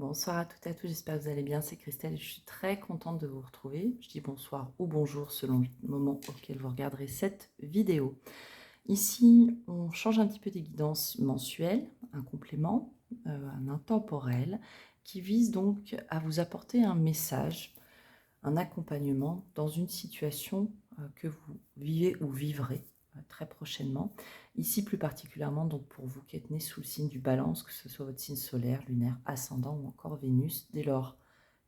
Bonsoir à toutes et à tous, j'espère que vous allez bien, c'est Christelle et je suis très contente de vous retrouver. Je dis bonsoir ou bonjour selon le moment auquel vous regarderez cette vidéo. Ici, on change un petit peu des guidances mensuelles, un complément, un intemporel, qui vise donc à vous apporter un message, un accompagnement dans une situation que vous vivez ou vivrez très prochainement. Ici, plus particulièrement, donc pour vous qui êtes né sous le signe du Balance, que ce soit votre signe solaire, lunaire, ascendant ou encore Vénus, dès lors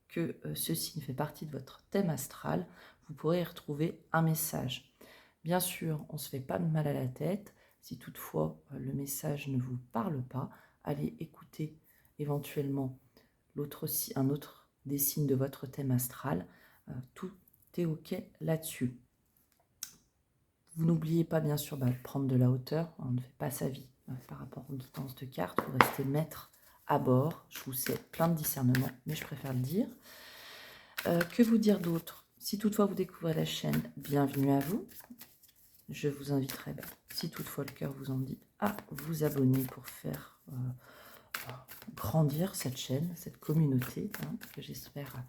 que ce signe fait partie de votre thème astral, vous pourrez y retrouver un message. Bien sûr, on ne se fait pas de mal à la tête. Si toutefois le message ne vous parle pas, allez écouter éventuellement un autre des signes de votre thème astral. Tout est OK là-dessus. Vous n'oubliez pas, bien sûr, de prendre de la hauteur. On ne fait pas sa vie par rapport aux guidances de cartes. Vous restez maître à bord. Je vous souhaite plein de discernement, mais je préfère le dire. Que vous dire d'autre? Si toutefois vous découvrez la chaîne, bienvenue à vous. Je vous inviterai, si toutefois le cœur vous en dit, à vous abonner pour faire grandir cette chaîne, cette communauté, que j'espère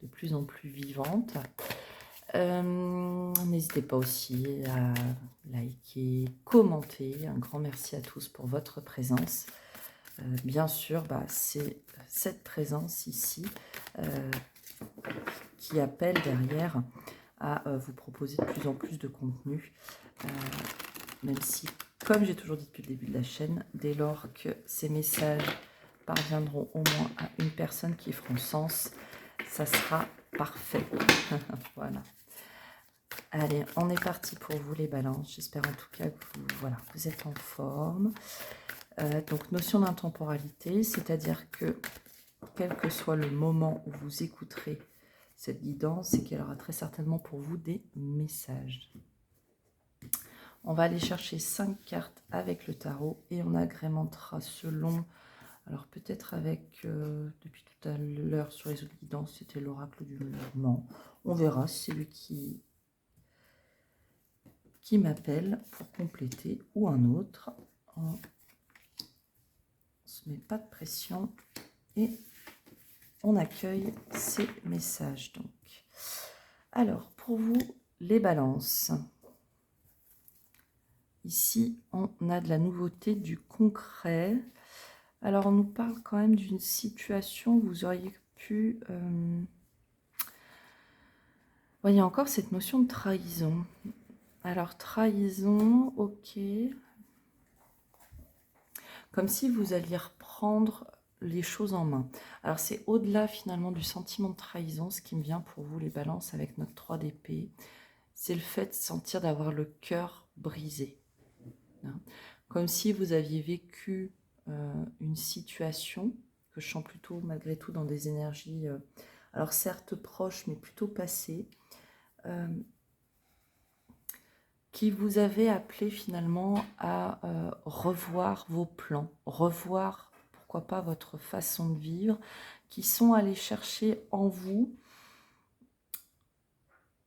de plus en plus vivante. N'hésitez pas aussi à liker, commenter. Un grand merci à tous pour votre présence. Bien sûr, c'est cette présence ici qui appelle derrière à vous proposer de plus en plus de contenu. Même si, comme j'ai toujours dit depuis le début de la chaîne, dès lors que ces messages parviendront au moins à une personne qui feront sens, ça sera parfait. Voilà. Allez, on est parti pour vous les balances. J'espère en tout cas que vous êtes en forme. Donc, notion d'intemporalité, c'est-à-dire que quel que soit le moment où vous écouterez cette guidance, c'est qu'elle aura très certainement pour vous des messages. On va aller chercher 5 cartes avec le tarot et on agrémentera selon... Alors peut-être avec, depuis tout à l'heure sur les autres guidances, c'était l'oracle du mouvement. On verra, c'est lui qui m'appelle pour compléter ou un autre. On ne se met pas de pression et on accueille ces messages. Donc, alors pour vous, les balances. Ici, on a de la nouveauté, du concret. Alors, on nous parle quand même d'une situation où vous auriez pu... voyez encore cette notion de trahison. Alors, trahison, ok. Comme si vous alliez reprendre les choses en main. Alors, c'est au-delà finalement du sentiment de trahison, ce qui me vient pour vous, les balances, avec notre 3 d'épée. C'est le fait de sentir d'avoir le cœur brisé. Comme si vous aviez vécu une situation, que je sens plutôt malgré tout dans des énergies, alors certes proches, mais plutôt passées, qui vous avait appelé finalement à revoir vos plans, revoir, pourquoi pas, votre façon de vivre, qui sont allés chercher en vous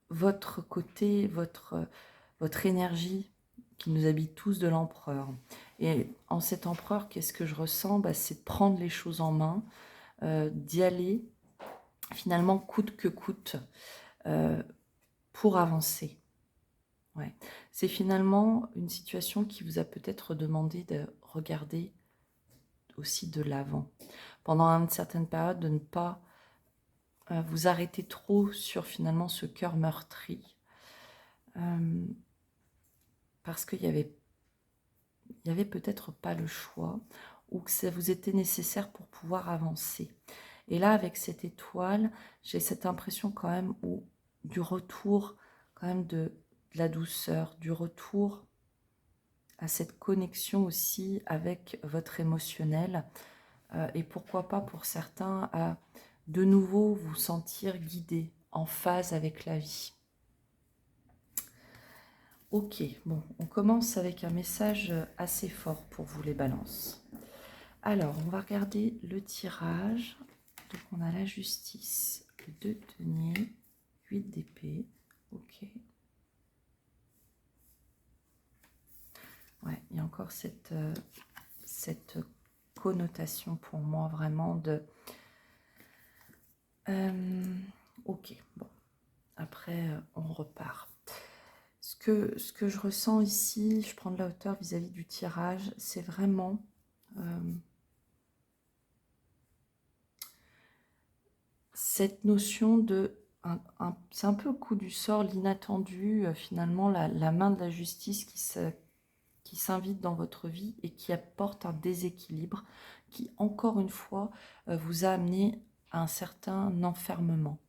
votre côté, votre énergie qui nous habite tous de l'empereur. Et en cet empereur, qu'est-ce que je ressens? C'est de prendre les choses en main, d'y aller finalement coûte que coûte pour avancer. Ouais. C'est finalement une situation qui vous a peut-être demandé de regarder aussi de l'avant. Pendant une certaine période, de ne pas vous arrêter trop sur finalement ce cœur meurtri. Parce qu'il y avait peut-être pas le choix ou que ça vous était nécessaire pour pouvoir avancer. Et là, avec cette étoile, j'ai cette impression quand même du retour quand même de la douceur, du retour à cette connexion aussi avec votre émotionnel et pourquoi pas pour certains à de nouveau vous sentir guidé, en phase avec la vie. Ok, bon, on commence avec un message assez fort pour vous les balances. Alors, on va regarder le tirage. Donc, on a la justice, le 2 de denier, 8 d'épée. Ok. Ouais, il y a encore cette connotation pour moi vraiment de Ok, bon. Après, on repart. Ce que je ressens ici, je prends de la hauteur vis-à-vis du tirage, c'est vraiment cette notion de... c'est un peu le coup du sort, l'inattendu, finalement, la main de la justice qui s'invite dans votre vie et qui apporte un déséquilibre qui, encore une fois, vous a amené à un certain enfermement.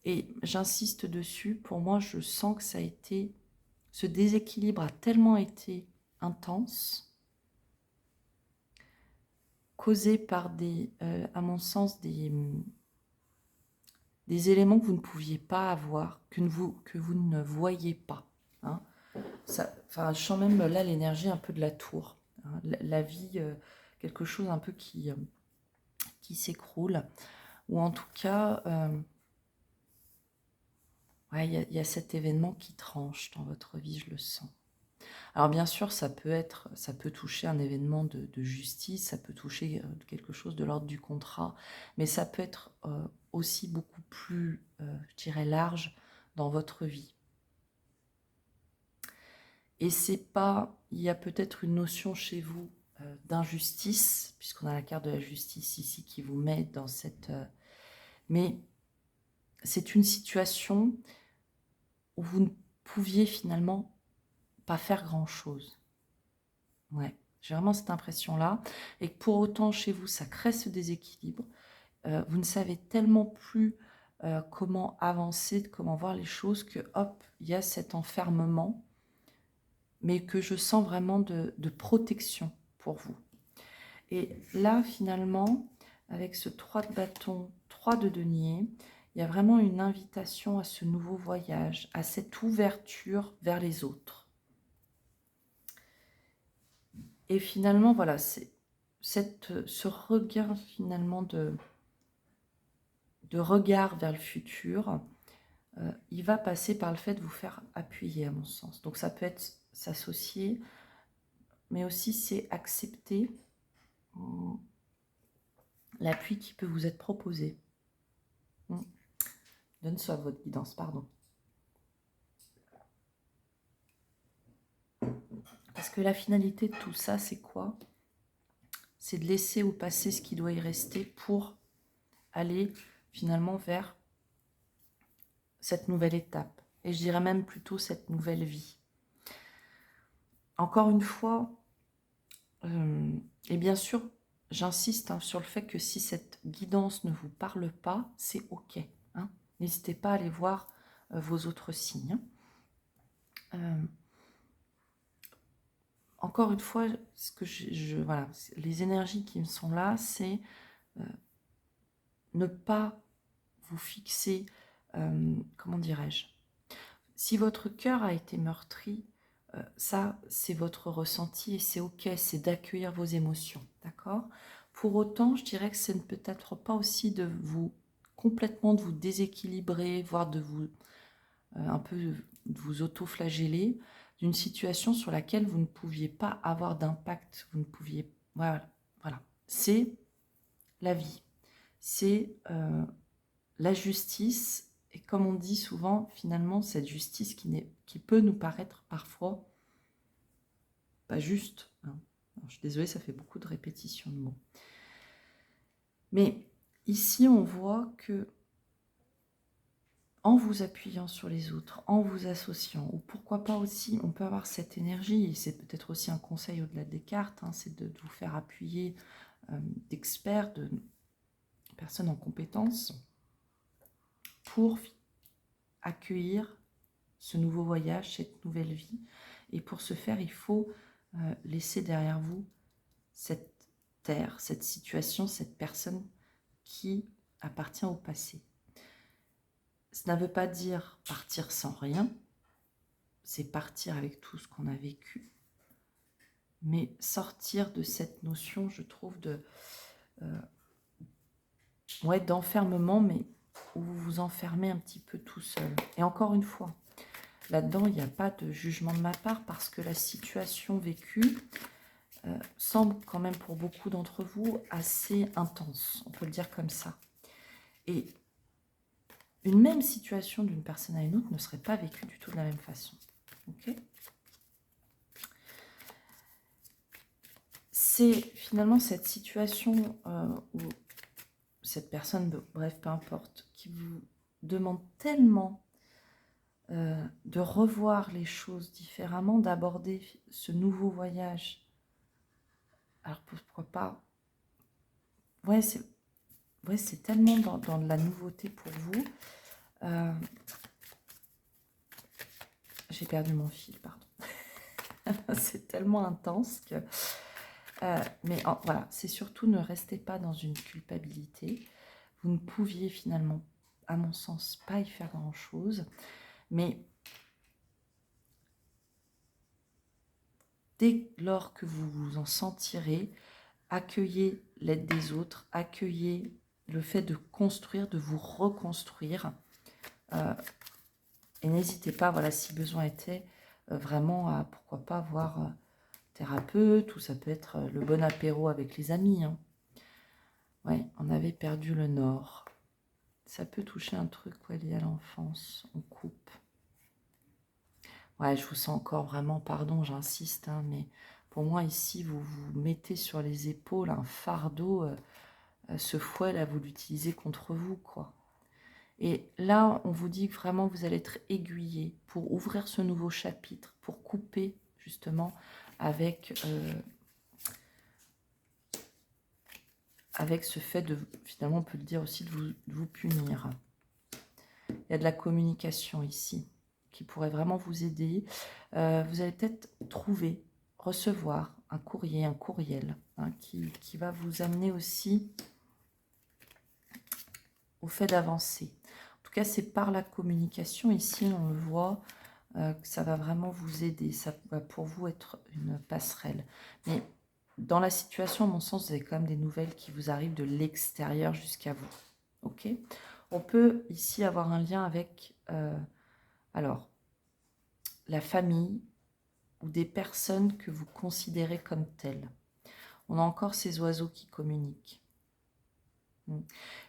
Et j'insiste dessus, pour moi, je sens que ça a été... Ce déséquilibre a tellement été intense, causé par à mon sens, des éléments que vous ne pouviez pas avoir, que vous ne voyez pas. Hein. Ça, enfin, je sens même là l'énergie un peu de la tour. Hein. La vie, quelque chose un peu qui s'écroule. Ou en tout cas, ouais, y a cet événement qui tranche dans votre vie, je le sens. Alors bien sûr, ça peut toucher un événement de justice, ça peut toucher quelque chose de l'ordre du contrat, mais ça peut être aussi beaucoup plus, je dirais, large dans votre vie. Et c'est pas, il y a peut-être une notion chez vous d'injustice, puisqu'on a la carte de la justice ici qui vous met dans cette... mais c'est une situation où vous ne pouviez finalement pas faire grand-chose. Ouais, j'ai vraiment cette impression-là. Et que pour autant, chez vous, ça crée ce déséquilibre. Vous ne savez tellement plus comment avancer, comment voir les choses, que hop, il y a cet enfermement, mais que je sens vraiment de protection pour vous. Et là, finalement, avec ce 3 de bâton, 3 de denier, il y a vraiment une invitation à ce nouveau voyage, à cette ouverture vers les autres. Et finalement, voilà, c'est ce regain finalement de regard vers le futur, il va passer par le fait de vous faire appuyer, à mon sens. Donc ça peut être s'associer, mais aussi c'est accepter l'appui qui peut vous être proposé. Donne soit votre guidance, pardon. Parce que la finalité de tout ça, c'est quoi? C'est de laisser au passé ce qui doit y rester pour aller finalement vers cette nouvelle étape. Et je dirais même plutôt cette nouvelle vie. Encore une fois, et bien sûr, j'insiste sur le fait que si cette guidance ne vous parle pas, c'est OK. Hein. N'hésitez pas à aller voir vos autres signes. Encore une fois, ce que voilà, les énergies qui me sont là, c'est ne pas vous fixer, comment dirais-je, si votre cœur a été meurtri, ça, c'est votre ressenti et c'est OK, c'est d'accueillir vos émotions, d'accord? Pour autant, je dirais que ce n'est peut-être pas aussi de vous complètement de vous déséquilibrer, voire de vous un peu de vous auto-flageller d'une situation sur laquelle vous ne pouviez pas avoir d'impact, vous ne pouviez... Voilà, voilà. C'est la vie, c'est la justice. Et comme on dit souvent, finalement, cette justice qui peut nous paraître parfois pas juste. Hein. Alors, je suis désolée, ça fait beaucoup de répétitions de mots. Mais ici, on voit que en vous appuyant sur les autres, en vous associant, ou pourquoi pas aussi, on peut avoir cette énergie, et c'est peut-être aussi un conseil au-delà des cartes, hein, c'est de vous faire appuyer d'experts, de personnes en compétences, pour accueillir ce nouveau voyage, cette nouvelle vie. Et pour ce faire, il faut laisser derrière vous cette terre, cette situation, cette personne qui appartient au passé. Ça ne veut pas dire partir sans rien, c'est partir avec tout ce qu'on a vécu, mais sortir de cette notion, je trouve, ouais, d'enfermement, mais où vous vous enfermez un petit peu tout seul. Et encore une fois, là-dedans, il n'y a pas de jugement de ma part parce que la situation vécue semble quand même pour beaucoup d'entre vous assez intense, on peut le dire comme ça. Et une même situation d'une personne à une autre ne serait pas vécue du tout de la même façon. Ok ? C'est finalement cette situation où cette personne, bref, peu importe, qui vous demande tellement de revoir les choses différemment, d'aborder ce nouveau voyage. Alors pourquoi pas? Ouais, c'est tellement dans de la nouveauté pour vous. J'ai perdu mon fil, pardon. C'est tellement intense que... mais voilà, c'est surtout ne restez pas dans une culpabilité. Vous ne pouviez finalement, à mon sens, pas y faire grand-chose. Mais dès lors que vous vous en sentirez, accueillez l'aide des autres, accueillez le fait de construire, de vous reconstruire. Et n'hésitez pas, voilà, si besoin était, vraiment à, pourquoi pas, voir thérapeute, ou ça peut être le bon apéro avec les amis. Hein. Ouais, on avait perdu le nord. Ça peut toucher un truc lié à l'enfance. On coupe. Ouais, je vous sens encore vraiment, pardon, j'insiste, hein, mais pour moi, ici, vous vous mettez sur les épaules un fardeau. Ce fouet, là, vous l'utilisez contre vous, quoi. Et là, on vous dit que vraiment, vous allez être aiguillé pour ouvrir ce nouveau chapitre, pour couper, justement, avec ce fait de, finalement, on peut le dire aussi, de vous punir. Il y a de la communication ici qui pourrait vraiment vous aider. Vous allez peut-être trouver, recevoir un courrier, un courriel, hein, qui va vous amener aussi au fait d'avancer. En tout cas, c'est par la communication. Ici, on le voit, que ça va vraiment vous aider. Ça va pour vous être une passerelle. Mais dans la situation, à mon sens, vous avez quand même des nouvelles qui vous arrivent de l'extérieur jusqu'à vous. Ok ? On peut ici avoir un lien avec, alors, la famille ou des personnes que vous considérez comme telles. On a encore ces oiseaux qui communiquent. Il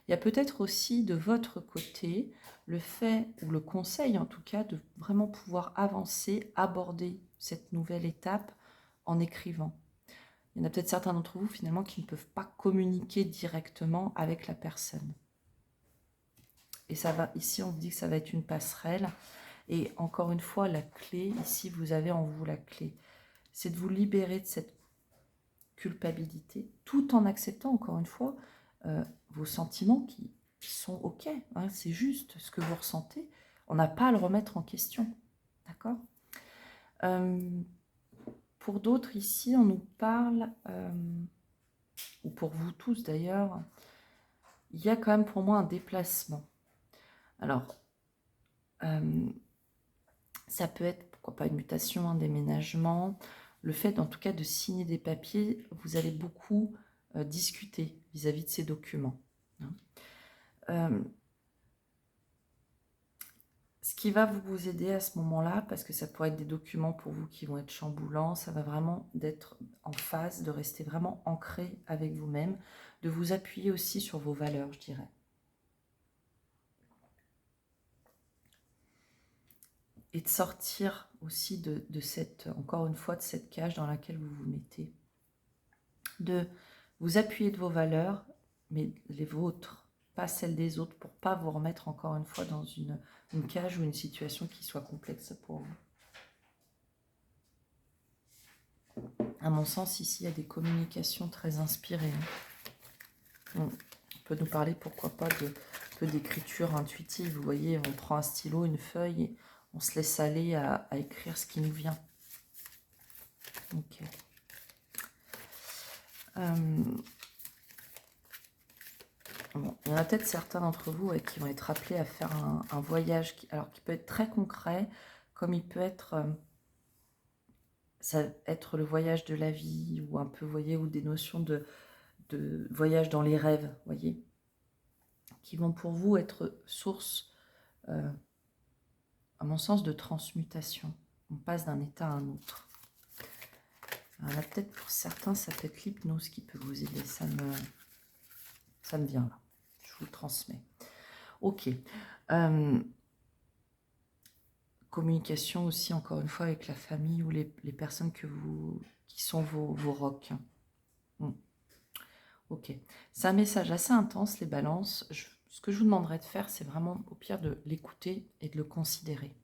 y a peut-être aussi de votre côté le fait, ou le conseil en tout cas, de vraiment pouvoir avancer, aborder cette nouvelle étape en écrivant. Il y en a peut-être certains d'entre vous finalement qui ne peuvent pas communiquer directement avec la personne. Et ça va, ici on vous dit que ça va être une passerelle. Et encore une fois, la clé, ici vous avez en vous la clé, c'est de vous libérer de cette culpabilité, tout en acceptant encore une fois vos sentiments qui sont ok, hein, c'est juste ce que vous ressentez, on n'a pas à le remettre en question, d'accord. Pour d'autres ici, on nous parle, ou pour vous tous d'ailleurs, il y a quand même pour moi un déplacement. Alors, ça peut être, pourquoi pas, une mutation, un déménagement, le fait en tout cas de signer des papiers, vous allez beaucoup discuter vis-à-vis de ces documents. Hein. Ce qui va vous aider à ce moment-là, parce que ça pourrait être des documents pour vous qui vont être chamboulants, ça va vraiment d'être en phase, de rester vraiment ancré avec vous-même, de vous appuyer aussi sur vos valeurs, je dirais. Et de sortir aussi de cette, encore une fois, de cette cage dans laquelle vous vous mettez. De vous appuyer de vos valeurs, mais les vôtres, pas celles des autres, pour pas vous remettre encore une fois dans une cage ou une situation qui soit complexe pour vous. À mon sens, ici, il y a des communications très inspirées. On peut nous parler, pourquoi pas, de peu d'écriture intuitive. Vous voyez, on prend un stylo, une feuille, et on se laisse aller à écrire ce qui nous vient. Ok. Bon, il y en a peut-être certains d'entre vous qui vont être appelés à faire un voyage qui peut être très concret, comme il peut être, ça être le voyage de la vie, ou un peu, vous voyez, ou des notions de voyage dans les rêves, vous voyez, qui vont pour vous être source, à mon sens, de transmutation. On passe d'un état à un autre. Alors là, peut-être pour certains, ça peut être l'hypnose qui peut vous aider. Ça me vient là. Je vous le transmets. Ok. Communication aussi, encore une fois, avec la famille ou les personnes qui sont vos rocs. Ok. C'est un message assez intense, les balances. Ce que je vous demanderais de faire, c'est vraiment, au pire, de l'écouter et de le considérer.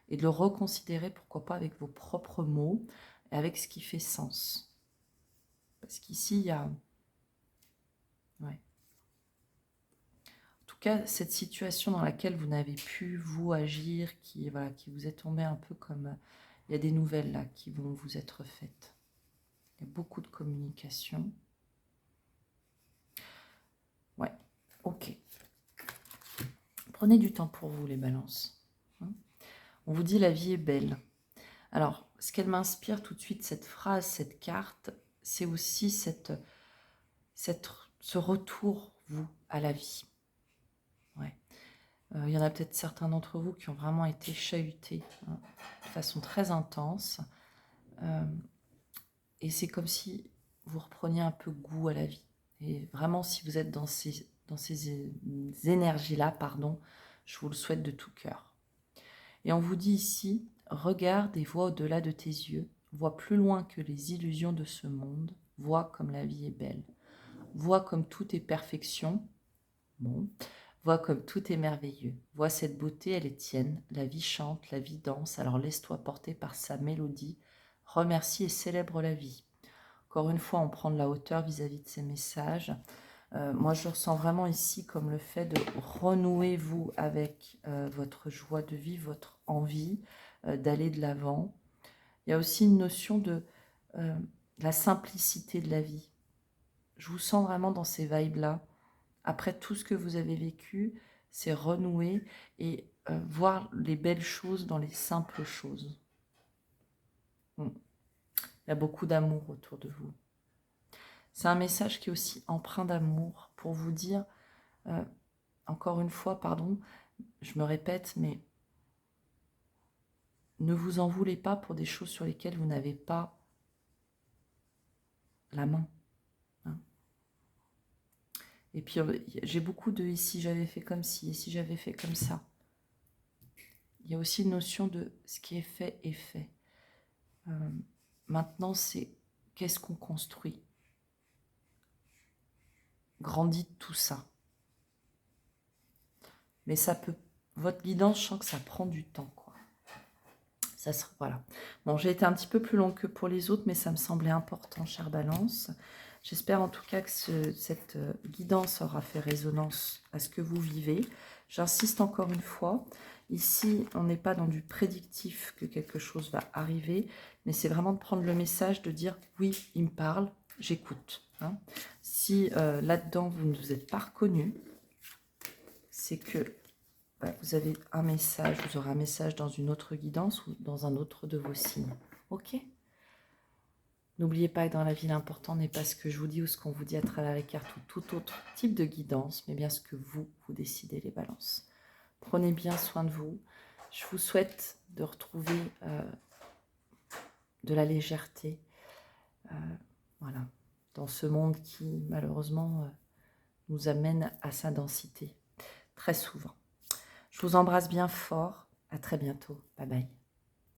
Et de le reconsidérer, pourquoi pas, avec vos propres mots et avec ce qui fait sens. Parce qu'ici, il y a... Ouais. En tout cas, cette situation dans laquelle vous n'avez pu, vous, agir, qui vous est tombé un peu comme... Il y a des nouvelles, là, qui vont vous être faites. Il y a beaucoup de communication. Ouais, ok. Prenez du temps pour vous, les balances. On vous dit la vie est belle. Alors, ce qu'elle m'inspire tout de suite, cette phrase, cette carte, c'est aussi ce retour, vous, à la vie. Ouais. Il y en a peut-être certains d'entre vous qui ont vraiment été chahutés de façon très intense. Et c'est comme si vous repreniez un peu goût à la vie. Et vraiment, si vous êtes dans ces énergies-là, pardon, je vous le souhaite de tout cœur. Et on vous dit ici, regarde et vois au-delà de tes yeux, vois plus loin que les illusions de ce monde, vois comme la vie est belle, vois comme tout est perfection, bon, vois comme tout est merveilleux, vois cette beauté, elle est tienne, la vie chante, la vie danse, alors laisse-toi porter par sa mélodie, remercie et célèbre la vie. Encore une fois, on prend de la hauteur vis-à-vis de ces messages. Moi, je ressens vraiment ici comme le fait de renouer, vous, avec votre joie de vivre, votre envie d'aller de l'avant. Il y a aussi une notion de la simplicité de la vie. Je vous sens vraiment dans ces vibes-là. Après tout ce que vous avez vécu, c'est renouer et voir les belles choses dans les simples choses. Il y a beaucoup d'amour autour de vous. C'est un message qui est aussi empreint d'amour pour vous dire, encore une fois, pardon, je me répète, mais ne vous en voulez pas pour des choses sur lesquelles vous n'avez pas la main. Hein. Et puis, j'ai beaucoup de « et si j'avais fait comme ci, et si j'avais fait comme ça ». Il y a aussi une notion de ce qui est fait est fait. Maintenant, c'est qu'est-ce qu'on construit. Grandit de tout ça. Mais ça peut... Votre guidance, je sens que ça prend du temps, quoi. Voilà. Bon, j'ai été un petit peu plus long que pour les autres, mais ça me semblait important, chère Balance. J'espère en tout cas que cette guidance aura fait résonance à ce que vous vivez. J'insiste encore une fois, ici, on n'est pas dans du prédictif que quelque chose va arriver, mais c'est vraiment de prendre le message, de dire « oui, il me parle, j'écoute hein. ». Si là-dedans, vous ne vous êtes pas reconnu, c'est que vous avez un message, vous aurez un message dans une autre guidance ou dans un autre de vos signes. Ok ? N'oubliez pas que dans la vie, l'important n'est pas ce que je vous dis ou ce qu'on vous dit à travers les cartes ou tout autre type de guidance, mais bien ce que vous décidez, les balances. Prenez bien soin de vous. Je vous souhaite de retrouver de la légèreté voilà, dans ce monde qui, malheureusement, nous amène à sa densité, très souvent. Je vous embrasse bien fort. À très bientôt. Bye bye.